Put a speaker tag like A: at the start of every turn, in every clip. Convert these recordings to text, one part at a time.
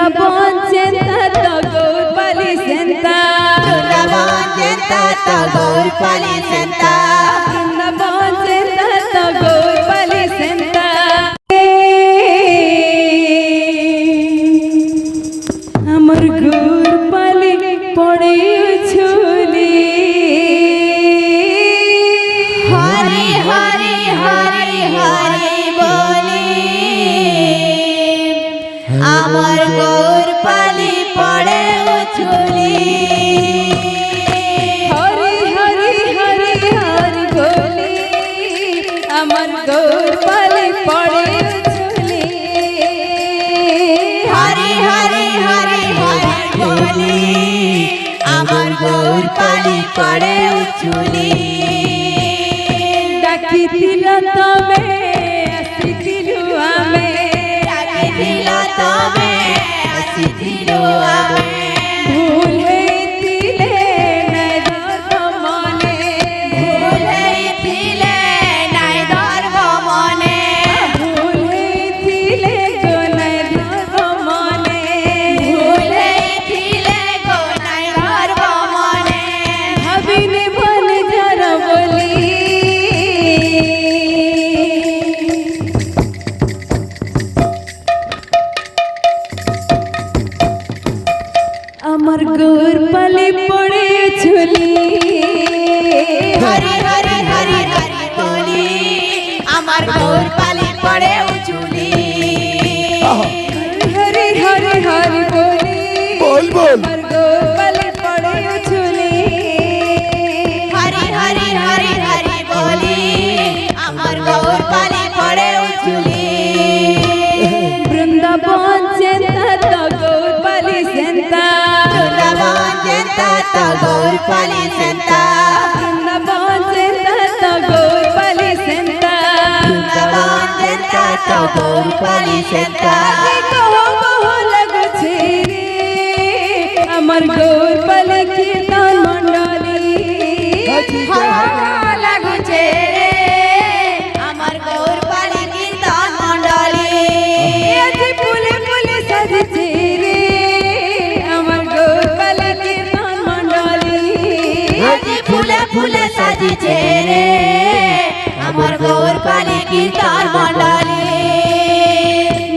A: বৃন্দাবন চেতা গৌর পালি সেন্তা
B: বৃন্দাবন চেতা গৌর পালি সেন্তা
A: বৃন্দাবন চেতা গৌর পালি সেন্তা আমার গৌর পালি পড়ে ঝুলি
B: হরি হরি হরি হরি বলি আমার গৌর পালি পড়ে ঝুলি
A: হরি হরি হরি হরি বলি আমার গৌর পালি পড়ে ঝুলি
B: হরি হরি হরি হরি বলি আমার গৌর পালি পড়ে ঝুলি
A: ডাকি দিল তবে আসিছিলু আমি
B: ডাকি দিল তবে আসিছিলু আমি
A: ভুল হইছিলে নাই ধর্ম মনে
B: ভুল হইছিলে নাই ধর্ম মনে
A: ভুল হইছিলে গো নাই ধর্ম মনে
B: ভুল হইছিলে গো নাই ধর্ম মনে
A: ভাবিনি বলে যারা বলি আমার গৌর পালে পড়ে ঝুলি
B: হরি হরি হরি হরি বলি আমার গৌর পালি পড়ে ঝুলি
A: হরি হরি হরি বলি
C: বল বল
A: আমার গৌর পালে পড়ে ঝুলি
B: হরি হরি হরি হরি বলি আমার গৌর পালি পড়ে ঝুলি
A: বৃন্দাবন চেতা গৌর পালি সেন্তা
B: বৃন্দাবন চেতা গৌর পালি সেন্তা
A: বৃন্দাবন চেতা গৌর পালি সেন্তা
B: বৃন্দাবন চেতা গৌর পালি সেন্তা
A: কহো কহো লাগছে রে আমার গৌর পালে কীর্তন মণ্ডলী
B: লাগুছে রে আমার গৌর পালি কীর্তন মণ্ডলী
A: আজ ফুলে ফুলে সাজছে রে আমার গৌর পালে কীর্তন মণ্ডলী
B: আজি ফুলে ফুলে সাজিছে রে আমার গৌর পালি কীর্তন মণ্ডলী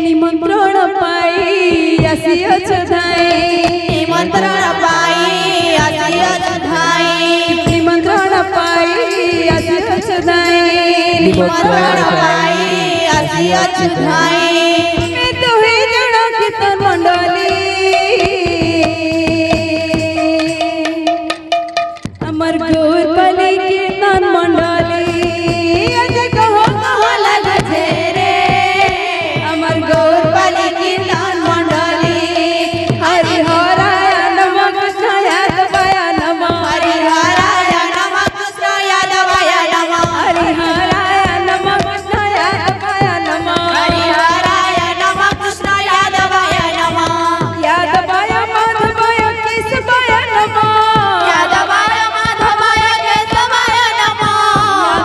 A: নিমন্ত্রণ পাই আসিয়াছ ধাই
B: নিমন্ত্রণ পাই আসিয়াছ ধাই
A: নিমন্ত্রণ পাই আসিয়াছ ধাই
B: নিমন্ত্রণ পাই আসিয়াছ ধাই
A: তো হয়ে জড় কীর্তন মণ্ডলী আমার গৌর পালে কীর্তন মণ্ডলী আজ কহো কহো লাগছে রে আমার গৌর পালে কীর্তন মণ্ডলী হরি হরায় নম কৃষ্ণায় দেবায় নম
B: হরি হরায় নম কৃষ্ণ যাদবায় নম
A: হরি হরায় নম কৃষ্ণায় দেবায় নম
B: হরি হরায় নম কৃষ্ণ যাদবায় নম
A: यादवाय माधवाय केशवाय नमः
B: যাদবায় মাধবায় কেশবায়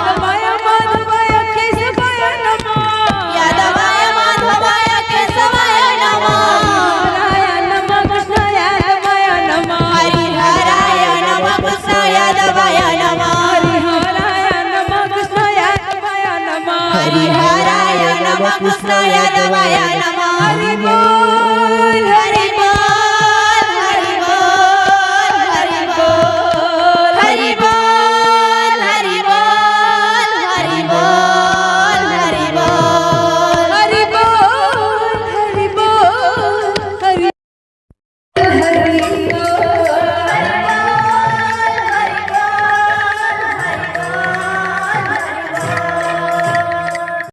B: নম
A: यादवाय माधवाय केशवाय नमः
B: যাদবায় মাধবায় কেশবায় নম
A: हराय नमः कृष्णाय देवाय नमः
B: হরি হরায় নম কৃষ্ণ যাদবায় নম
A: हरि हराय नमः कृष्णाय देवाय नमः
B: হরি হরায় নম কৃষ্ণ যাদবায় নম
A: हरि बोल